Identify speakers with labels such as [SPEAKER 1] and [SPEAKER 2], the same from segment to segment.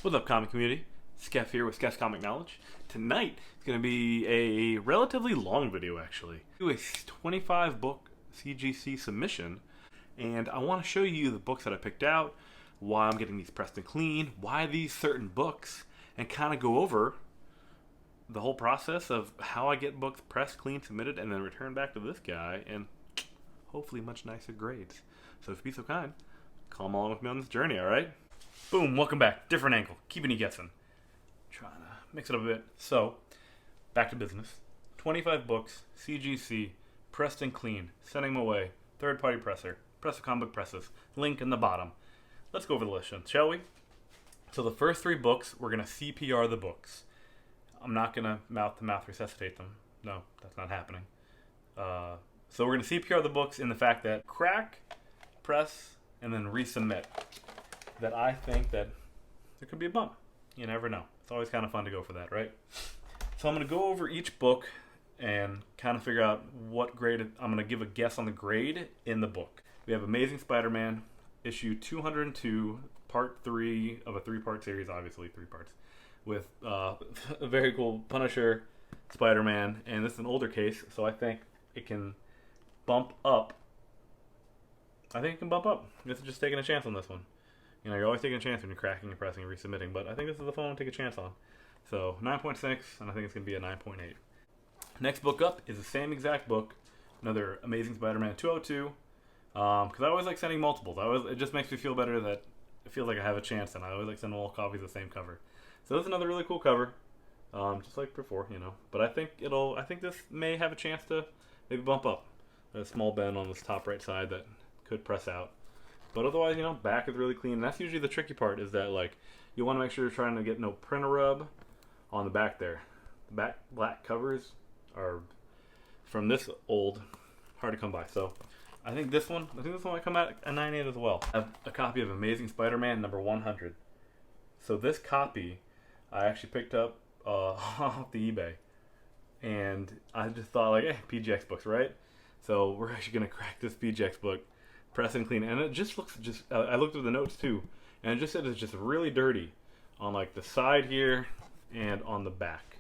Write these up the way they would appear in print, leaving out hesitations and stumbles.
[SPEAKER 1] What's up, comic community? Skeff here with Skeff's Comic Knowledge. Tonight is going to be a relatively long video, actually. Do a 25 book CGC submission, and I want to show you the books that I picked out, why I'm getting these pressed and clean, why these certain books, and kind of go over the whole process of how I get books pressed, clean, submitted, and then returned back to this guy, and hopefully much nicer grades. So if you'd be so kind, come along with me on this journey, alright? Boom, welcome back. Different angle. Keeping you guessing. Trying to mix it up a bit. So, back to business. 25 books, CGC, pressed and clean, sending them away, third-party presser, Press of Comic Presses, link in the bottom. Let's go over the list, shall we? So the first 3 books, we're going to CPR the books. I'm not going to mouth-to-mouth resuscitate them. No, that's not happening. So we're going to CPR the books in the fact that crack, press, and then resubmit. That I think that there could be a bump. You never know. It's always kind of fun to go for that, right? So I'm going to go over each book and kind of figure out what grade I'm going to give a guess on the grade in the book. We have Amazing Spider-Man, issue 202, part 3 of a 3-part series, obviously 3 parts, with a very cool Punisher, Spider-Man, and this is an older case, so I think it can bump up. This is just taking a chance on this one. You know, you're always taking a chance when you're cracking and pressing and resubmitting, but I think this is the fun one to take a chance on. So 9.6, and I think it's going to be a 9.8. Next book up is the same exact book, another Amazing Spider-Man 202, because I always like sending multiples. It just makes me feel better that it feels like I have a chance, and I always like sending all copies of the same cover. So this is another really cool cover, just like before, you know. But I think this may have a chance to maybe bump up. A small bend on this top right side that could press out. But otherwise, you know, back is really clean. And that's usually the tricky part, is that, like, you want to make sure you're trying to get no printer rub on the back there. The back black covers are, from this old, hard to come by. So I think this one might come out a 9.8 as well. I have a copy of Amazing Spider-Man number 100. So this copy I actually picked up off the eBay. And I just thought, like, hey, PGX books, right? So we're actually going to crack this PGX book, press and clean, and it just looks I looked at the notes too, and it just said it's just really dirty on like the side here and on the back.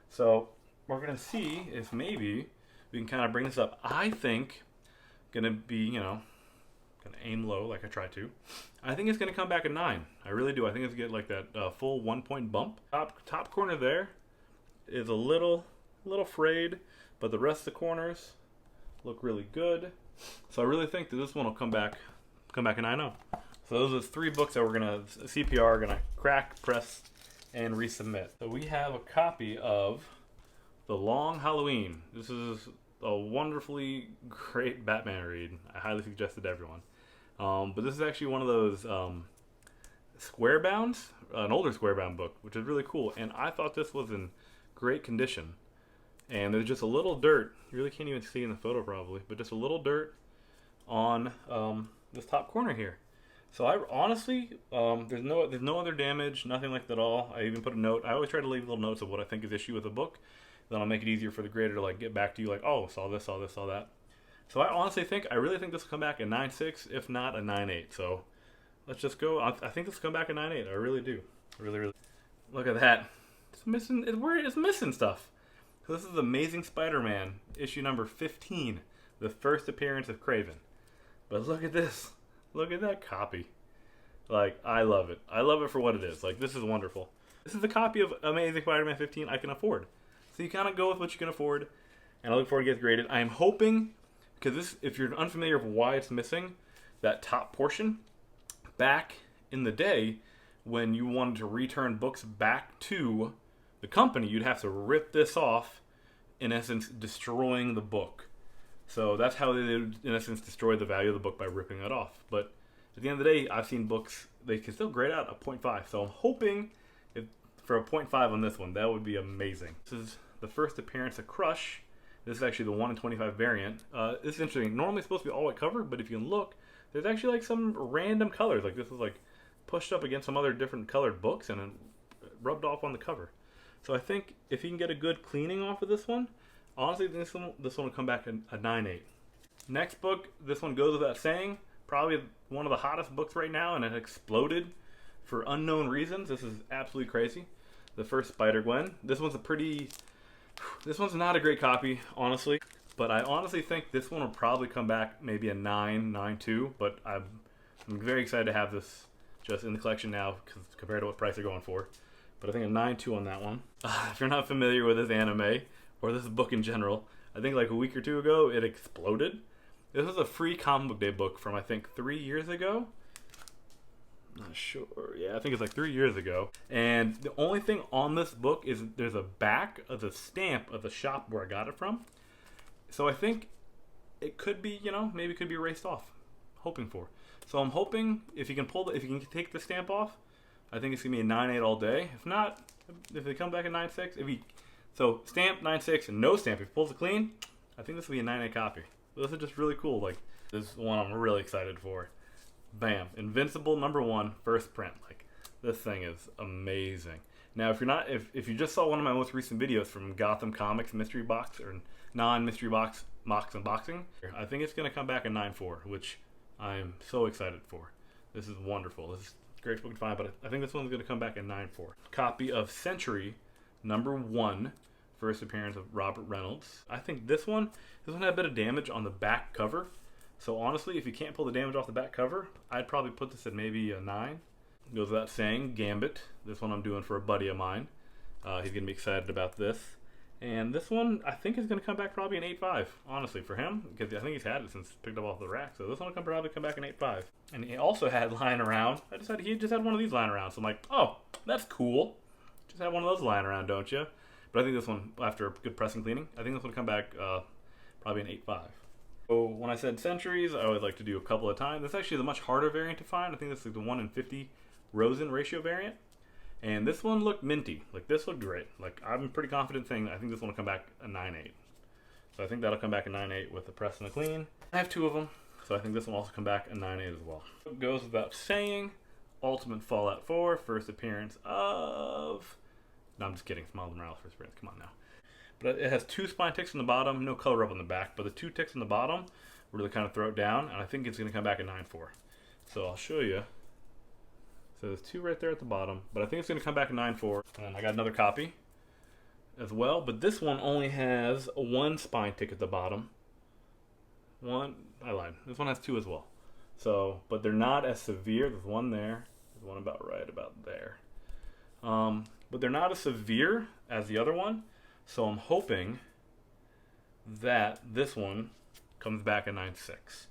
[SPEAKER 1] So we're gonna see if maybe we can kind of bring this up. I think gonna be, you know, gonna aim low like I try to. I think it's gonna come back at 9. I really do. I think it's gonna get like that full 1-point bump. Top corner there is a little frayed, but the rest of the corners look really good. So I really think that this one will come back at 9.0. So those are the 3 books that we're gonna CPR, gonna crack, press, and resubmit. So we have a copy of The Long Halloween. This is a wonderfully great Batman read. I highly suggest it to everyone. But this is actually one of those square bounds, an older square bound book, which is really cool. And I thought this was in great condition. And there's just a little dirt. You really can't even see in the photo probably, but just a little dirt on this top corner here. So I honestly, there's no other damage, nothing like that at all. I even put a note. I always try to leave little notes of what I think is issue with the book. Then I'll make it easier for the grader to like get back to you like, oh, saw this, saw that. So I honestly really think this will come back at 9.6, if not a 9.8. So let's just go. I think this will come back at 9.8. I really do. Really. Look at that. It's missing. It's missing stuff. So this is Amazing Spider-Man, issue number 15, the first appearance of Kraven. But look at this. Look at that copy. Like, I love it. I love it for what it is. Like, this is wonderful. This is a copy of Amazing Spider-Man 15 I can afford. So you kind of go with what you can afford, and I look forward to get graded. I am hoping, because this, if you're unfamiliar with why it's missing, that top portion, back in the day, when you wanted to return books back to the company, you'd have to rip this off, in essence, destroying the book. So that's how they, in essence, destroy the value of the book by ripping it off. But at the end of the day, I've seen books, they can still grade out a 0.5. So I'm hoping for a 0.5 on this one. That would be amazing. This is the first appearance of Crush. This is actually the 1 in 25 variant. This is interesting. Normally it's supposed to be all white cover, but if you can look, there's actually like some random colors. Like this was like pushed up against some other different colored books and then rubbed off on the cover. So I think if you can get a good cleaning off of this one, honestly, this one will come back a 9.8. Next book, this one goes without saying, probably one of the hottest books right now, and it exploded For unknown reasons, this is absolutely crazy. The first Spider-Gwen. This one's not a great copy, honestly. But I honestly think this one will probably come back maybe a 9.2. But I'm very excited to have this just in the collection now compared to what price they're going for. But I think a 9.2 on that one. If you're not familiar with this anime or this book in general, I think like a week or two ago it exploded. This was a free comic book day book from I think 3 years ago. Not sure. Yeah, I think it's like 3 years ago. And the only thing on this book is there's a back of the stamp of the shop where I got it from. So I think it could be, maybe it could be erased off. Hoping for. So I'm hoping if you can take the stamp off, I think it's gonna be a 9.8 all day. If not, if they come back at 9.6, so stamp 9.6 and no stamp, if he pulls it clean, I think this will be a 9.8 copy. So this is just really cool. Like this is one I'm really excited for. Bam, Invincible #1 first print. Like this thing is amazing. Now if you just saw one of my most recent videos from Gotham Comics Mystery Box or non-Mystery Box Mox Unboxing, I think it's gonna come back at 9.4, which I'm so excited for. This is wonderful. This is a great book to find, but I think this one's gonna come back at 9.4. Copy of Century #1, first appearance of Robert Reynolds. I think this one had a bit of damage on the back cover. So honestly, if you can't pull the damage off the back cover, I'd probably put this at maybe a 9. Goes without saying, Gambit. This one I'm doing for a buddy of mine. He's going to be excited about this. And this one, I think is going to come back probably an 8.5, honestly, for him. Because I think he's had it since picked up off the rack. So this one will probably come back an 8.5. And he also had lying around. He just had one of these lying around. So I'm like, oh, that's cool. Just have one of those lying around, don't you? But I think this one, after a good pressing cleaning, I think this one will come back probably an 8.5. So when I said centuries, I would like to do a couple of times. This actually is a much harder variant to find. I think this is the 1 in 50 Rosen ratio variant. And this one looked minty. Like this looked great. Like I'm pretty confident saying that I think this one will come back a 9.8. So I think that'll come back a 9.8 with the press and the clean. I have 2 of them. So I think this one will also come back a 9.8 as well. It goes without saying, Ultimate Fallout 4, first appearance of... No, I'm just kidding. It's Miles Morales first appearance. Come on now. But it has 2 spine ticks on the bottom, no color rub on the back. But the 2 ticks on the bottom really kind of throw it down, and I think it's going to come back at 9.4. So I'll show you. So there's 2 right there at the bottom, but I think it's going to come back at 9.4. And I got another copy as well, but this one only has 1 spine tick at the bottom. I lied. This one has 2 as well. So, but they're not as severe. There's one there. There's one about right about there. But they're not as severe as the other one. So I'm hoping that this one comes back at 9.6.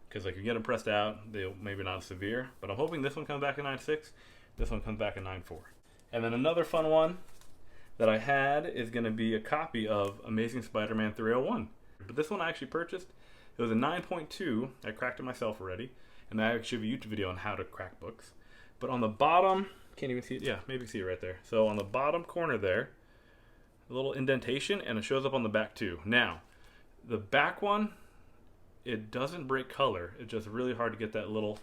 [SPEAKER 1] Because like you get them pressed out, they'll maybe not as severe. But I'm hoping this one comes back at 9.6. This one comes back at 9.4. And then another fun one that I had is going to be a copy of Amazing Spider-Man 301. But this one I actually purchased. It was a 9.2. I cracked it myself already. And I actually have a YouTube video on how to crack books. But on the bottom, can't even see it. Yeah, maybe you can see it right there. So on the bottom corner there, a little indentation, and it shows up on the back too. Now, the back one, it doesn't break color. It's just really hard to get that little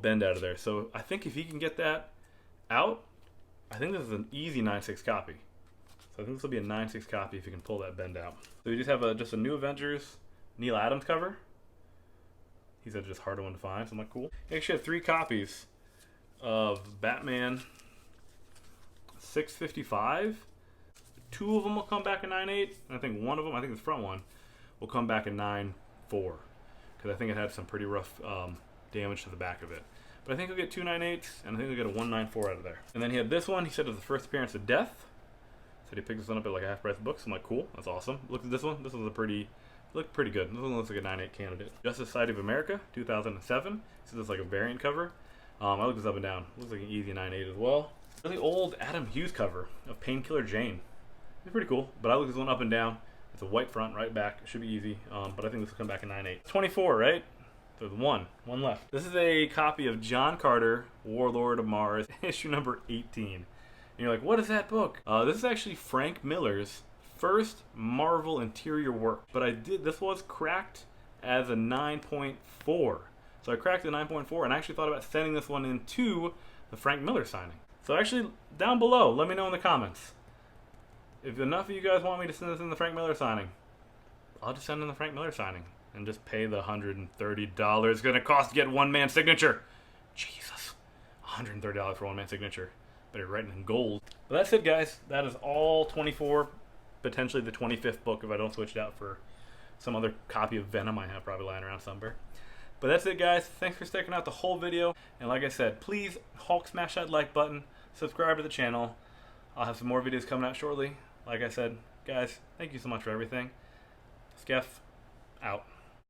[SPEAKER 1] bend out of there. So I think if you can get that out, I think this is an easy 9.6 copy. So I think this will be a 9.6 copy if you can pull that bend out. So we just have just a New Avengers Neil Adams cover. He said just harder one to find, so I'm like, cool. I actually have 3 copies of Batman 655. 2 of them will come back at 9.8, and I think one of them, I think the front one, will come back at 9.4, because I think it had some pretty rough damage to the back of it. But I think he'll get 2 9.8s, and I think he'll get a 1.94 out of there. And then he had this one. He said it was the first appearance of Death. Said he picked this one up at like a half price book. So I'm like, cool, that's awesome. Look at this one. This one's looked pretty good. This one looks like a 9.8 candidate. Justice Society of America, 2007. So this is like a variant cover. I looked this up and down. Looks like an easy 9.8 as well. Really old Adam Hughes cover of Painkiller Jane. It's pretty cool, but I looked this one up and down. It's a white front, right back. It should be easy, but I think this will come back in 9.8. 24, right? So there's one left. This is a copy of John Carter, Warlord of Mars, issue number 18. And you're like, what is that book? This is actually Frank Miller's first Marvel interior work. But this was cracked as a 9.4. So I cracked the 9.4 and I actually thought about sending this one into the Frank Miller signing. So actually, down below, let me know in the comments. If enough of you guys want me to send this in the Frank Miller signing, I'll just send in the Frank Miller signing and just pay the $130 it's going to cost to get one man signature. Jesus. $130 for one man signature. Better write it in gold. But that's it, guys. That is all 24, potentially the 25th book if I don't switch it out for some other copy of Venom I have probably lying around somewhere. But that's it, guys. Thanks for sticking out the whole video. And like I said, please Hulk smash that like button, subscribe to the channel. I'll have some more videos coming out shortly. Like I said, guys, thank you so much for everything. Skeff, out.